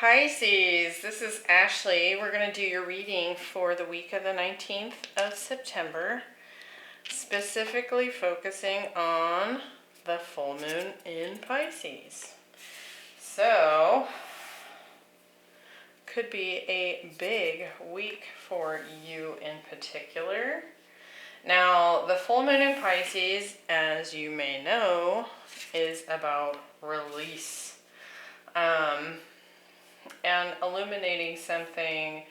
Pisces, this is Ashley. We're going to do your reading for the week of the 19th of September, specifically focusing on the full moon in Pisces. So, could be a big week for you in particular. Now, the full moon in Pisces, as you may know, is about release. And illuminating something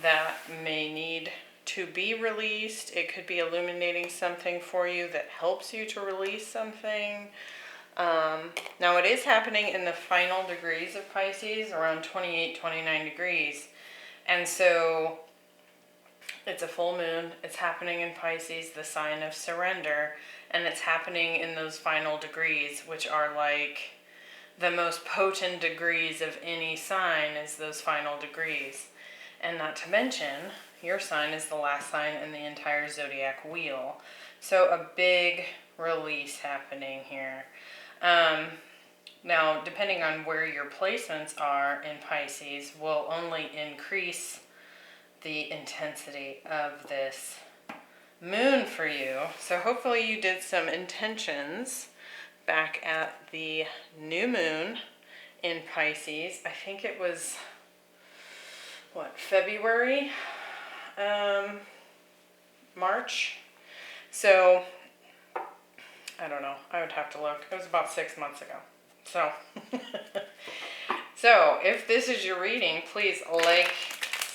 that may need to be released. It could be illuminating something for you that helps you to release something. Now it is happening in the final degrees of Pisces, around 28, 29 degrees. And so it's a full moon. It's happening in Pisces, the sign of surrender. And it's happening in those final degrees, which are like the most potent degrees of any sign is those final degrees. And not to mention, your sign is the last sign in the entire zodiac wheel. So a big release happening here. Now, depending on where your placements are in Pisces, will only increase the intensity of this moon for you. So hopefully you did some intentions back at the new moon in Pisces. I think it was, February? March? So, I don't know. I would have to look. It was about 6 months ago. So, so if this is your reading, please like,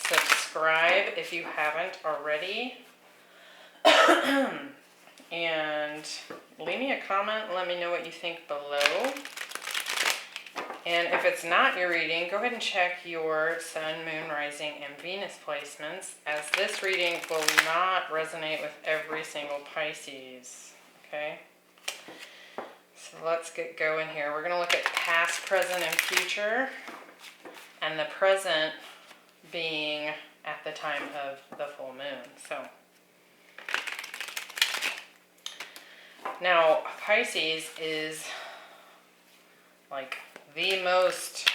subscribe if you haven't already. And leave me a comment and let me know what you think below. And if it's not your reading, go ahead and check your Sun, Moon, Rising, and Venus placements, as this reading will not resonate with every single Pisces. Okay? So let's get going here. We're going to look at past, present, and future. And the present being at the time of the full moon. So, now, Pisces is like the most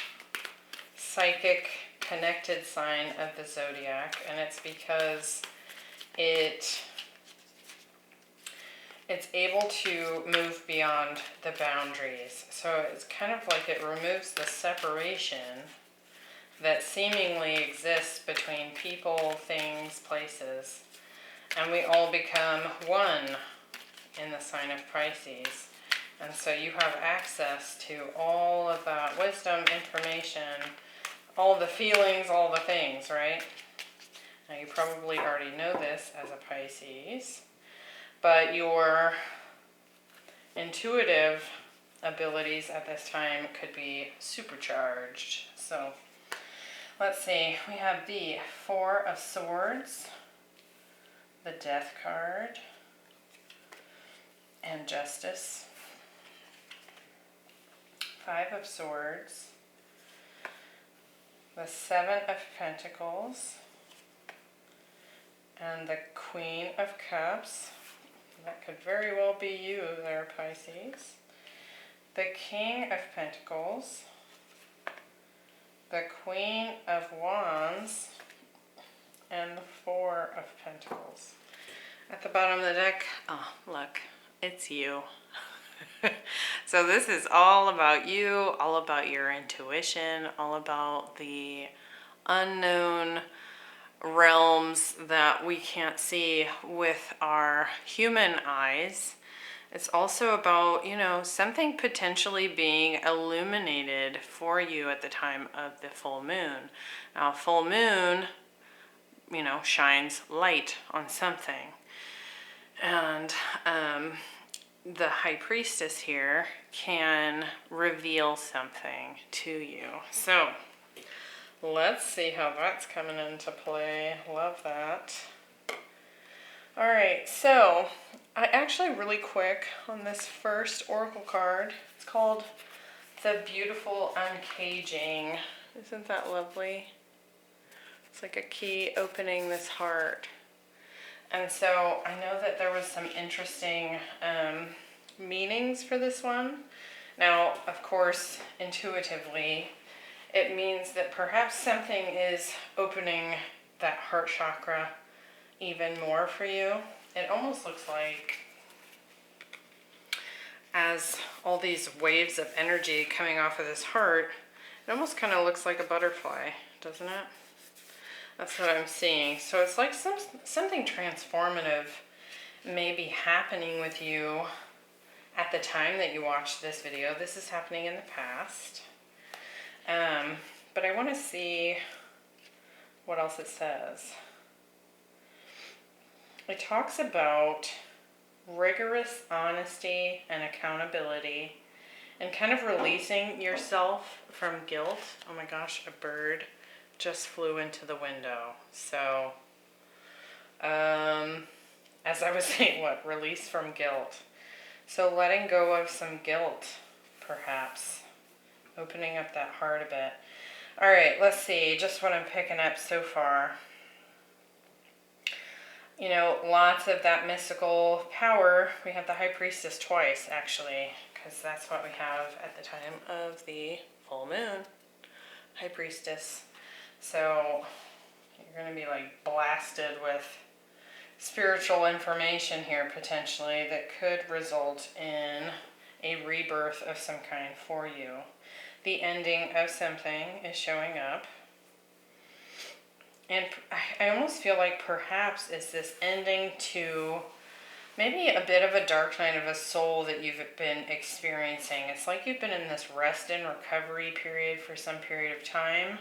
psychic connected sign of the zodiac, and it's because it's able to move beyond the boundaries. So it's kind of like it removes the separation that seemingly exists between people, things, places, and we all become one in the sign of Pisces. And so you have access to all of that wisdom, information, all the feelings, all the things, right? Now you probably already know this as a Pisces, but your intuitive abilities at this time could be supercharged. So let's see, we have the Four of Swords, the Death card, and Justice, Five of Swords, the Seven of Pentacles, and the Queen of Cups. That could very well be you there, Pisces. The King of Pentacles, the Queen of Wands, and the Four of Pentacles. At the bottom of the deck, oh, look. It's you. So this is all about you, all about your intuition, all about the unknown realms that we can't see with our human eyes. It's also about, something potentially being illuminated for you at the time of the full moon. Now, full moon, shines light on something. And the High Priestess here can reveal something to you. So let's see how that's coming into play. Love that. All right, so I actually really quick on this first oracle card. It's called The Beautiful Uncaging. Isn't that lovely? It's like a key opening this heart. And so I know that there was some interesting meanings for this one. Now, of course, intuitively, it means that perhaps something is opening that heart chakra even more for you. It almost looks like, as all these waves of energy coming off of this heart, it almost kind of looks like a butterfly, doesn't it? That's what I'm seeing. So it's like something transformative may be happening with you at the time that you watch this video. This is happening in the past. But I want to see what else it says. It talks about rigorous honesty and accountability and kind of releasing yourself from guilt. Oh my gosh, a bird just flew into the window. So, as I was saying, release from guilt. So letting go of some guilt, perhaps. Opening up that heart a bit. All right, let's see, just what I'm picking up so far. You know, lots of that mystical power. We have the High Priestess twice, actually, because that's what we have at the time of the full moon. High Priestess. So you're going to be like blasted with spiritual information here, potentially, that could result in a rebirth of some kind for you. The ending of something is showing up. And I almost feel like perhaps it's this ending to maybe a bit of a dark night of a soul that you've been experiencing. It's like you've been in this rest and recovery period for some period of time.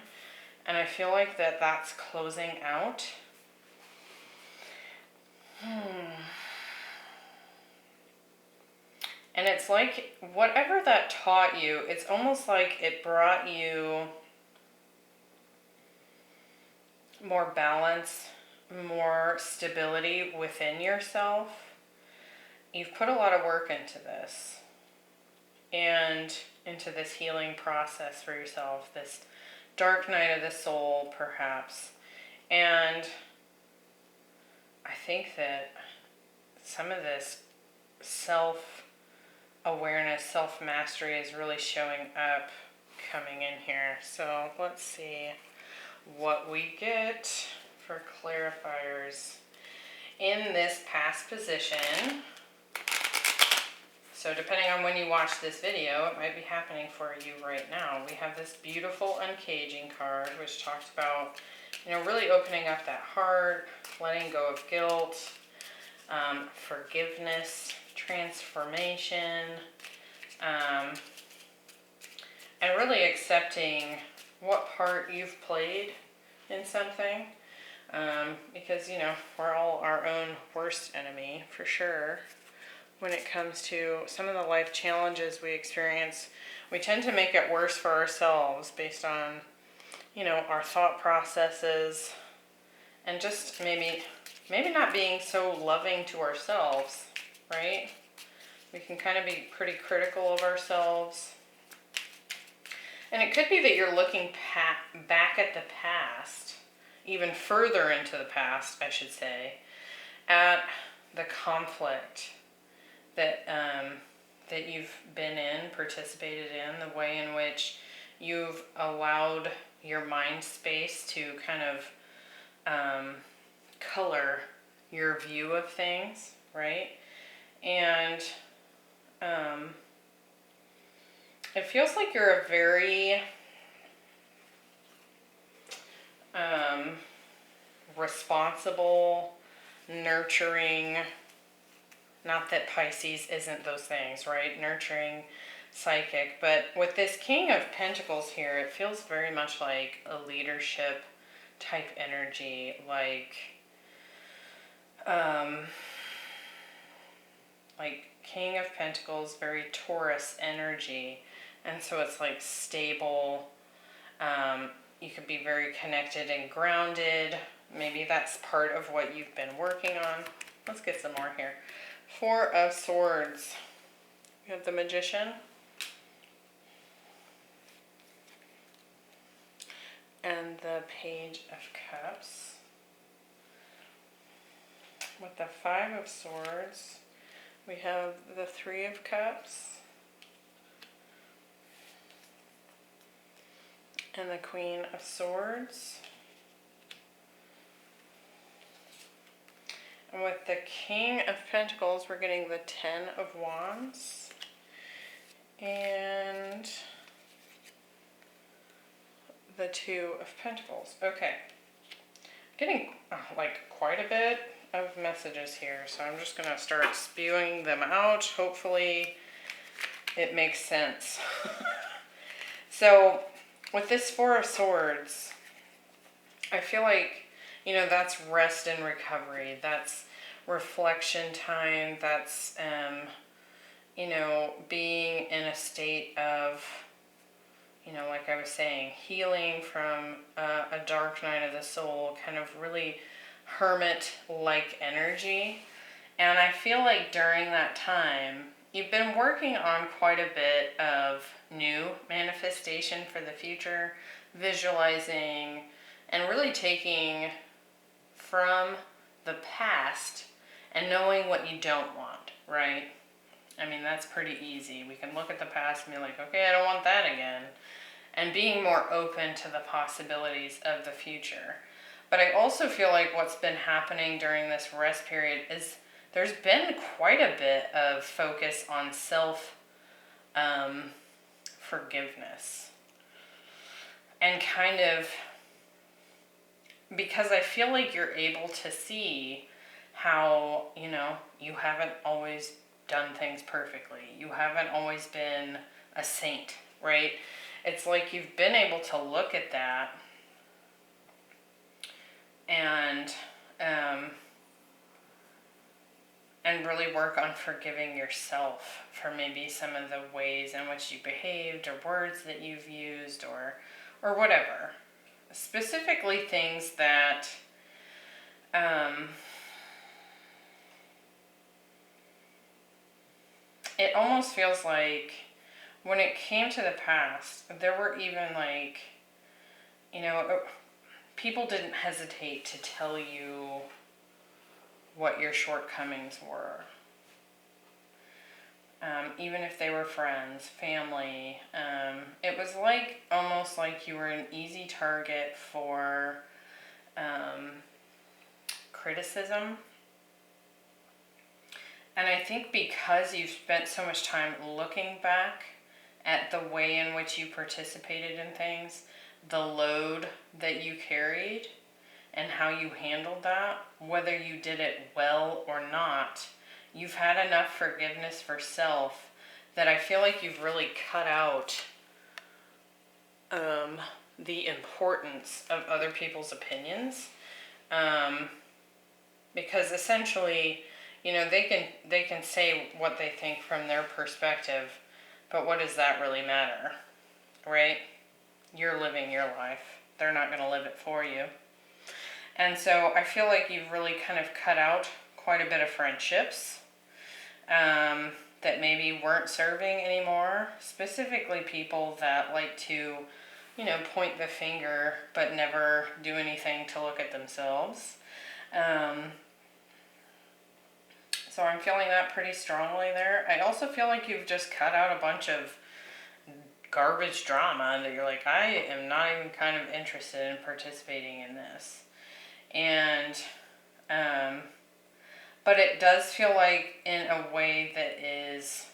And I feel like that's closing out. And it's like whatever that taught you, it's almost like it brought you more balance, more stability within yourself. You've put a lot of work into this and into this healing process for yourself, this dark night of the soul, perhaps. And I think that some of this self-awareness, self-mastery is really showing up, coming in here. So let's see what we get for clarifiers in this past position. So depending on when you watch this video, it might be happening for you right now. We have this beautiful uncaging card, which talks about, you know, really opening up that heart, letting go of guilt, forgiveness, transformation, and really accepting what part you've played in something, because, you know, we're all our own worst enemy, for sure. When it comes to some of the life challenges we experience, we tend to make it worse for ourselves based on, you know, our thought processes, and just maybe not being so loving to ourselves, right? We can kind of be pretty critical of ourselves. And it could be that you're looking back at the past, even further into the past, I should say, at the conflict that that you've been in, participated in, the way in which you've allowed your mind space to kind of color your view of things, right? And it feels like you're a very responsible, nurturing, not that Pisces isn't those things, right? Nurturing, psychic. But with this King of Pentacles here, it feels very much like a leadership type energy, like King of Pentacles, very Taurus energy. And so it's like stable. You could be very connected and grounded. Maybe that's part of what you've been working on. Let's get some more here. Four of Swords. You have the Magician. And the Page of Cups. With the Five of Swords, we have the Three of Cups. and the Queen of Swords. And with the King of Pentacles, we're getting the Ten of Wands. And the Two of Pentacles. Okay. Getting like quite a bit of messages here, so I'm just going to start spewing them out. Hopefully it makes sense. So with this Four of Swords, I feel like, you know, that's rest and recovery. That's reflection time. That's, you know, being in a state of, you know, like I was saying, healing from a dark night of the soul, kind of really hermit-like energy. And I feel like during that time, you've been working on quite a bit of new manifestation for the future, visualizing, and really taking from the past and knowing what you don't want, right? I mean, that's pretty easy. We can look at the past and be like, okay, I don't want that again. And being more open to the possibilities of the future. But I also feel like what's been happening during this rest period is there's been quite a bit of focus on self-forgiveness. And kind of, because I feel like you're able to see how, you know, you haven't always done things perfectly. You haven't always been a saint, right? It's like you've been able to look at that and really work on forgiving yourself for maybe some of the ways in which you behaved or words that you've used or whatever. Specifically things that it almost feels like when it came to the past, there were even like, you know, people didn't hesitate to tell you what your shortcomings were. Even if they were friends, family. It was like, almost like you were an easy target for criticism. And I think because you've spent so much time looking back at the way in which you participated in things, the load that you carried, and how you handled that, whether you did it well or not, you've had enough forgiveness for self that I feel like you've really cut out the importance of other people's opinions. Because essentially, you know, they can say what they think from their perspective, but what does that really matter, right? You're living your life. They're not going to live it for you. And so I feel like you've really kind of cut out quite a bit of friendships that maybe weren't serving anymore. Specifically people that like to, you know, point the finger but never do anything to look at themselves. So I'm feeling that pretty strongly there. I also feel like you've just cut out a bunch of garbage drama that you're like, I am not even kind of interested in participating in this. And, but it does feel like in a way that is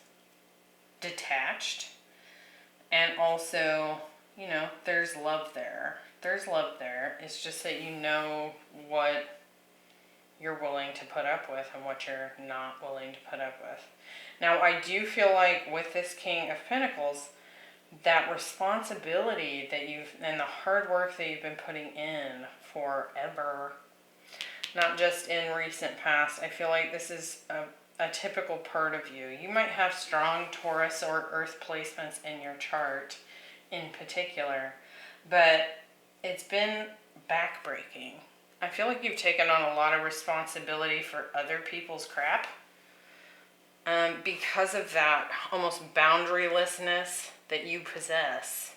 detached. And also, you know, there's love there. There's love there. It's just that you know what you're willing to put up with and what you're not willing to put up with. Now, I do feel like with this King of Pentacles, that responsibility that and the hard work that you've been putting in forever, not just in recent past, I feel like this is a typical part of you. You might have strong Taurus or Earth placements in your chart in particular, but it's been backbreaking. I feel like you've taken on a lot of responsibility for other people's crap. Because of that almost boundarylessness that you possess,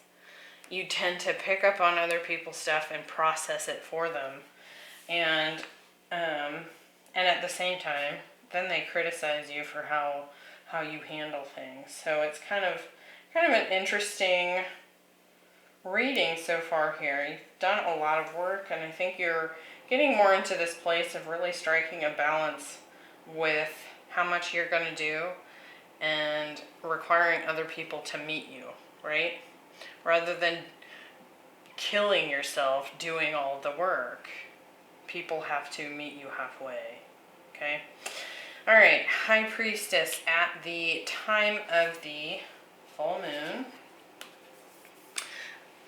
you tend to pick up on other people's stuff and process it for them. And at the same time, then they criticize you for how you handle things. So it's kind of an interesting reading so far here. You've done a lot of work, and I think you're getting more into this place of really striking a balance with how much you're going to do and requiring other people to meet you, right? Rather than killing yourself doing all the work, people have to meet you halfway, okay? All right, High Priestess at the time of the full moon.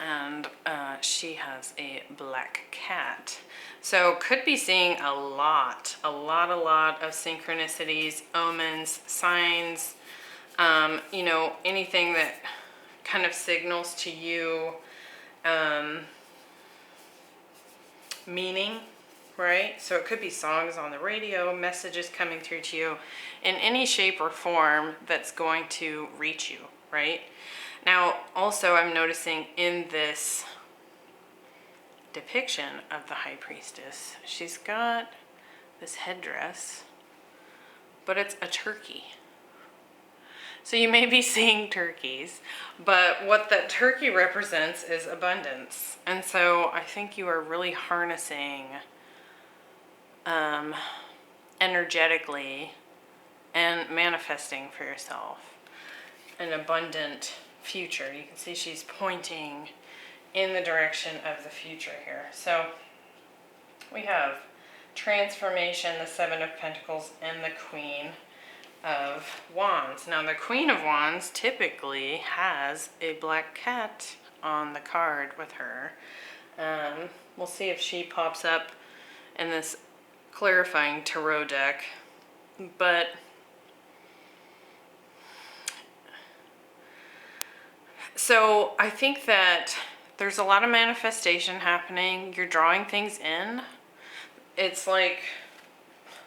And she has a black cat. So could be seeing a lot of synchronicities, omens, signs, you know, anything that kind of signals to you meaning, right? So it could be songs on the radio, messages coming through to you in any shape or form that's going to reach you, right? Now, also I'm noticing in this depiction of the High Priestess, she's got this headdress, but it's a turkey. So you may be seeing turkeys, but what that turkey represents is abundance. And so I think you are really harnessing energetically and manifesting for yourself an abundant future. You can see she's pointing in the direction of the future here. So we have transformation, the Seven of Pentacles, and the Queen of Wands. Now the Queen of Wands typically has a black cat on the card with her. We'll see if she pops up in this clarifying tarot deck, but so I think that there's a lot of manifestation happening. You're drawing things in. It's like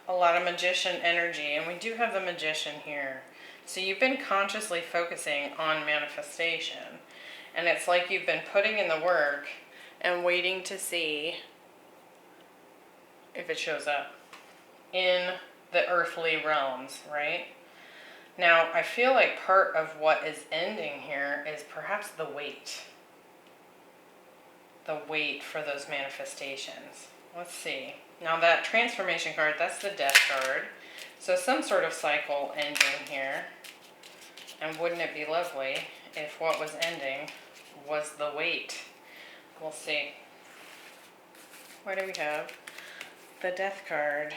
a lot of magician energy, and we do have the Magician here. So you've been consciously focusing on manifestation, and it's like you've been putting in the work and waiting to see if it shows up in the earthly realms, right? Now, I feel like part of what is ending here is perhaps the wait. The wait for those manifestations. Let's see. Now that transformation card, that's the Death card. So some sort of cycle ending here. And wouldn't it be lovely if what was ending was the wait? We'll see. What do we have? The Death card.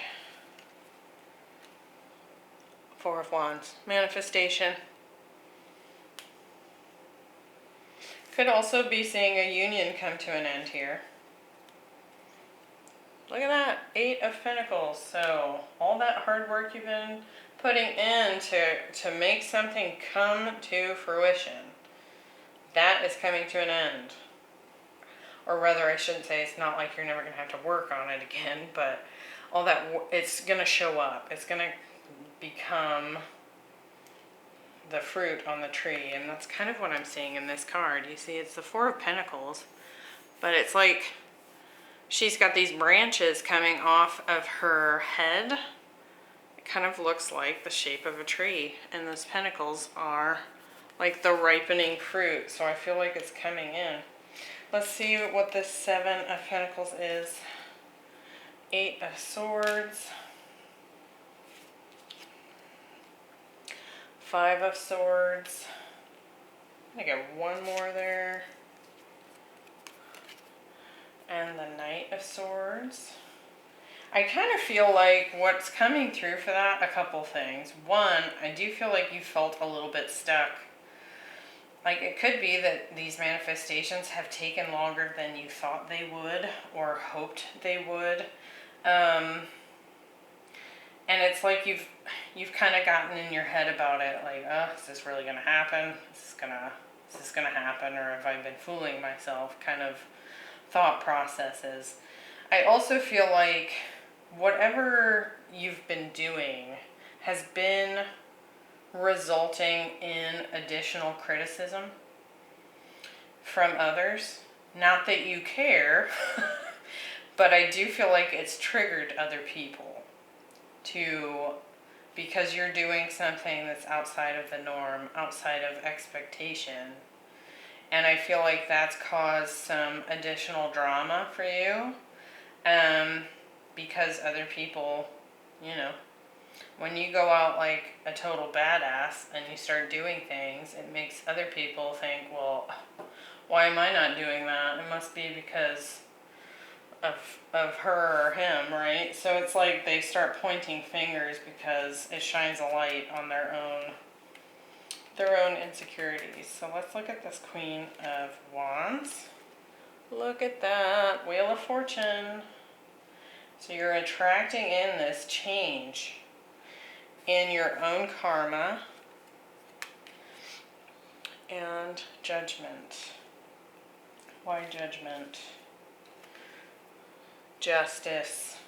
Four of Wands. Manifestation. Could also be seeing a union come to an end here. Look at that, Eight of Pentacles. So all that hard work you've been putting in to make something come to fruition, that is coming to an end. Or rather, I shouldn't say, it's not like you're never going to have to work on it again, but all that, it's going to show up. It's going to become the fruit on the tree, and that's kind of what I'm seeing in this card. You see, it's the Four of Pentacles, but it's like she's got these branches coming off of her head. It kind of looks like the shape of a tree, and those pentacles are like the ripening fruit, so I feel like it's coming in. Let's see what this Seven of Pentacles is. Eight of Swords. Five of Swords. I'm gonna get one more there. And the Knight of Swords. I kind of feel like what's coming through for that, a couple things. One, I do feel like you felt a little bit stuck. Like it could be that these manifestations have taken longer than you thought they would or hoped they would. And it's like you've kind of gotten in your head about it, like, oh, is this really going to happen? Is this gonna happen, or have I been fooling myself? Kind of thought processes. I also feel like whatever you've been doing has been resulting in additional criticism from others. Not that you care, but I do feel like it's triggered other people because you're doing something that's outside of the norm, outside of expectation, And I feel like that's caused some additional drama for you. Because other people, you know, when you go out like a total badass and you start doing things, it makes other people think, well, why am I not doing that? It must be because of her or him, right? So it's like they start pointing fingers because it shines a light on their own insecurities. So let's look at this Queen of Wands. Look at that, Wheel of Fortune. So you're attracting in this change in your own karma and Judgment. Why Judgment? Justice.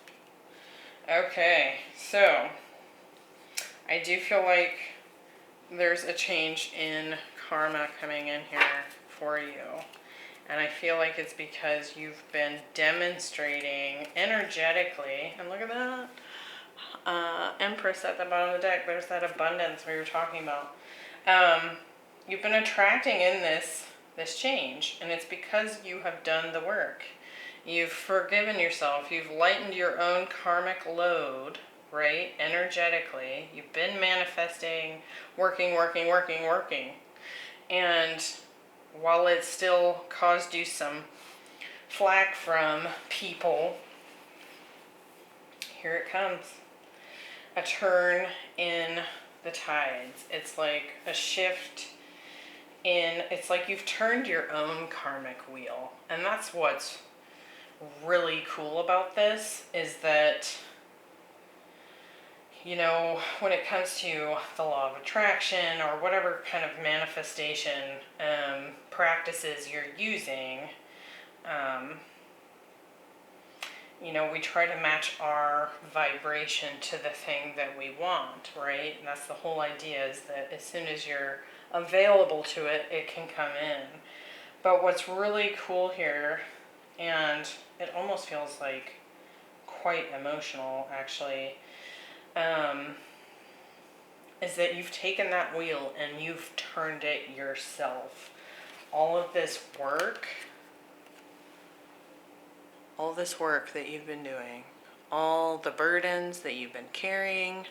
Okay, so I do feel like there's a change in karma coming in here for you. And I feel like it's because you've been demonstrating energetically, and look at that, Empress at the bottom of the deck. There's that abundance we were talking about. You've been attracting in this change, and it's because you have done the work. You've forgiven yourself. You've lightened your own karmic load, right? Energetically. You've been manifesting, working. And while it still caused you some flack from people, here it comes. A turn in the tides. It's like a shift in, it's like you've turned your own karmic wheel. And that's what's really cool about this, is that, you know, when it comes to the law of attraction or whatever kind of manifestation practices you're using, you know, we try to match our vibration to the thing that we want, right? And that's the whole idea, is that as soon as you're available to it, it can come in. But what's really cool here, and it almost feels like quite emotional actually, is that you've taken that wheel and you've turned it yourself. All of this work that you've been doing, all the burdens that you've been carrying,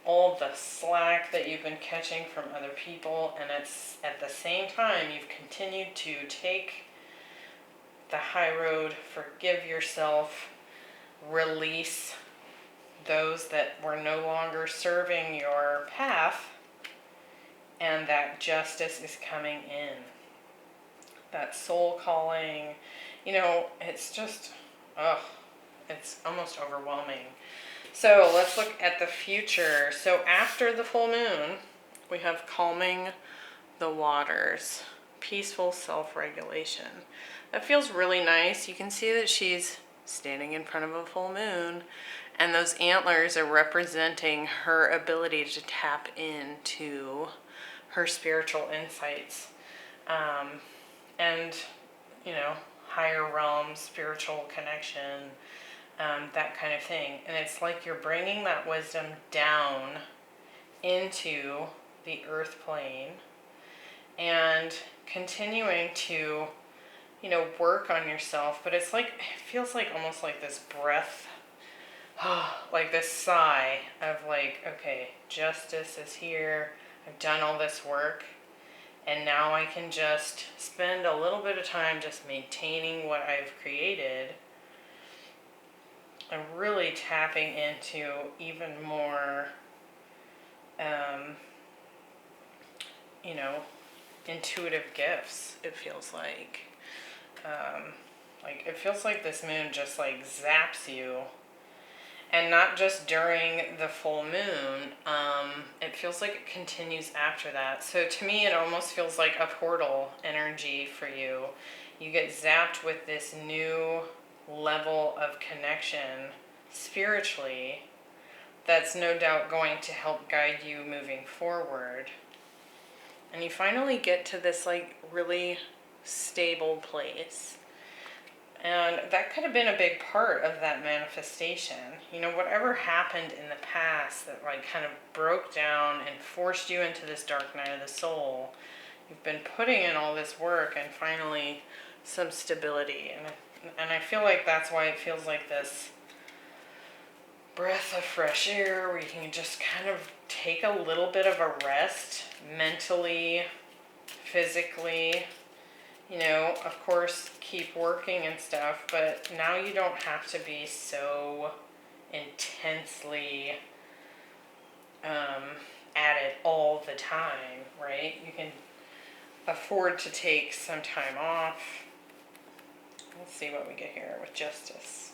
all the slack that you've been catching from other people, and it's at the same time you've continued to take the high road, forgive yourself, release those that were no longer serving your path, and that justice is coming in. That soul calling, you know, it's just, it's almost overwhelming. So let's look at the future. So after the full moon, we have calming the waters, peaceful self-regulation. That feels really nice. You can see that she's standing in front of a full moon, and those antlers are representing her ability to tap into her spiritual insights, and, you know, higher realms, spiritual connection, that kind of thing. And it's like you're bringing that wisdom down into the earth plane and continuing to, you know, work on yourself. But it's like, it feels like almost like this breath, like this sigh of like, okay, justice is here. I've done all this work, and now I can just spend a little bit of time just maintaining what I've created and really tapping into even more, you know, intuitive gifts, it feels like. Like, it feels like this moon just like zaps you. And not just during the full moon, it feels like it continues after that. So to me, it almost feels like a portal energy for you. You get zapped with this new level of connection spiritually that's no doubt going to help guide you moving forward. And you finally get to this like really stable place. And that could have been a big part of that manifestation. You know, whatever happened in the past that like kind of broke down and forced you into this dark night of the soul, You've been putting in all this work and finally some stability. And I feel like that's why it feels like this breath of fresh air where you can just kind of take a little bit of a rest mentally, physically, you know, of course keep working and stuff, but now you don't have to be so intensely at it all the time, right? You can afford to take some time off. Let's see what we get here with Justice.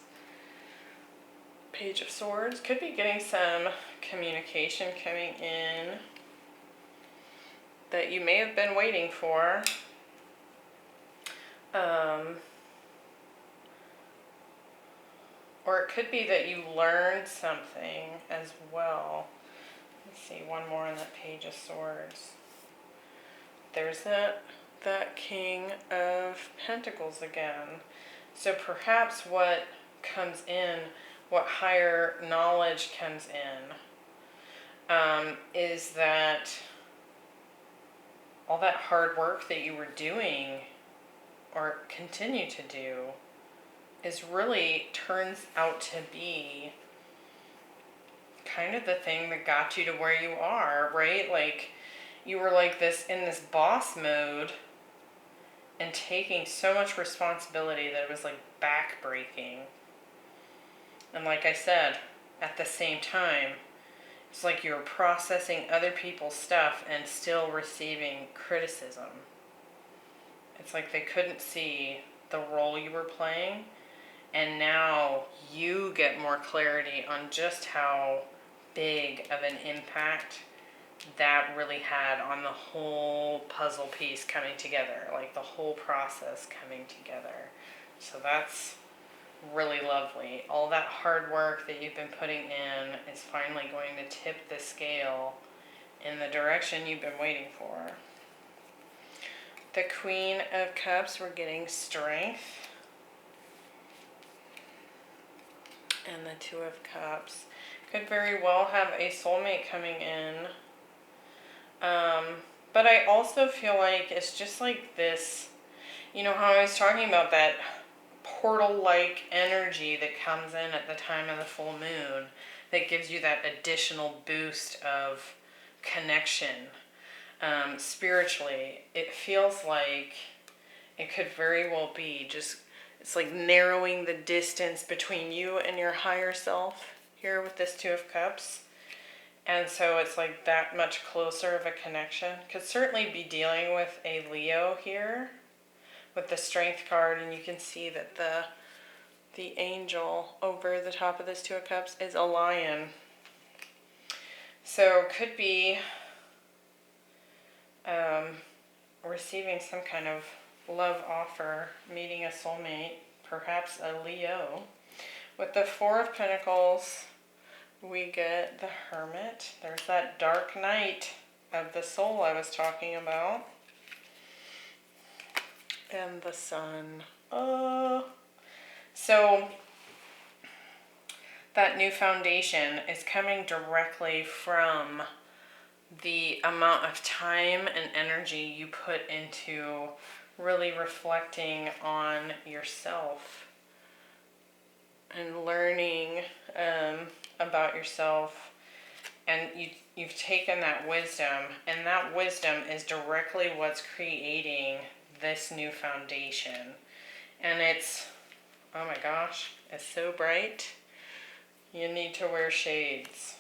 Page of Swords. Could be getting some communication coming in that you may have been waiting for. Or it could be that you learned something as well. Let's see, one more on that Page of Swords. There's that King of Pentacles again. So perhaps what comes in, what higher knowledge comes in, is that all that hard work that you were doing or continue to do is really turns out to be kind of the thing that got you to where you are, right? Like you were like this in this boss mode and taking so much responsibility that it was like backbreaking. And like I said, at the same time, it's like you were processing other people's stuff and still receiving criticism. It's like they couldn't see the role you were playing, and now you get more clarity on just how big of an impact that really had on the whole puzzle piece coming together, like the whole process coming together. So that's really lovely. All that hard work that you've been putting in is finally going to tip the scale in the direction you've been waiting for. The Queen of Cups, we're getting strength. And the Two of Cups. Could very well have a soulmate coming in. But I also feel like it's just like this, you know how I was talking about that portal-like energy that comes in at the time of the full moon that gives you that additional boost of connection spiritually. It feels like it could very well be just, it's like narrowing the distance between you and your higher self here with this Two of Cups. And so it's like that much closer of a connection. Could certainly be dealing with a Leo here with the Strength card, and you can see that the angel over the top of this Two of Cups is a lion. So could be receiving some kind of love offer, meeting a soulmate, perhaps a Leo. With the Four of Pentacles, we get the Hermit. There's that dark night of the soul I was talking about. And the Sun. So that new foundation is coming directly from the amount of time and energy you put into really reflecting on yourself and learning about yourself. And you've taken that wisdom, and that wisdom is directly what's creating this new foundation. And it's, oh my gosh, it's so bright. You need to wear shades.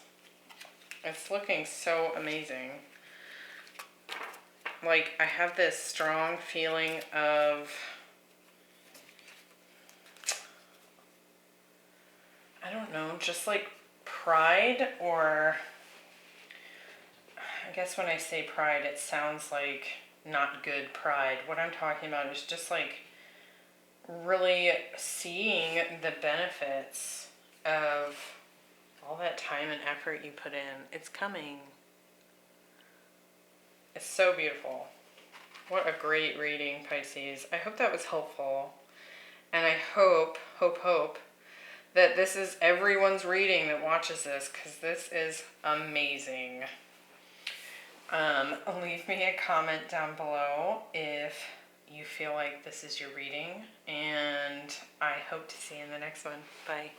It's looking so amazing. Like, I have this strong feeling of, I don't know, just like pride, or I guess when I say pride, it sounds like not good pride. What I'm talking about is just like really seeing the benefits of all that time and effort you put in. It's coming. It's so beautiful. What a great reading, Pisces. I hope that was helpful. And I hope that this is everyone's reading that watches this, because this is amazing. Leave me a comment down below if you feel like this is your reading, and I hope to see you in the next one. Bye.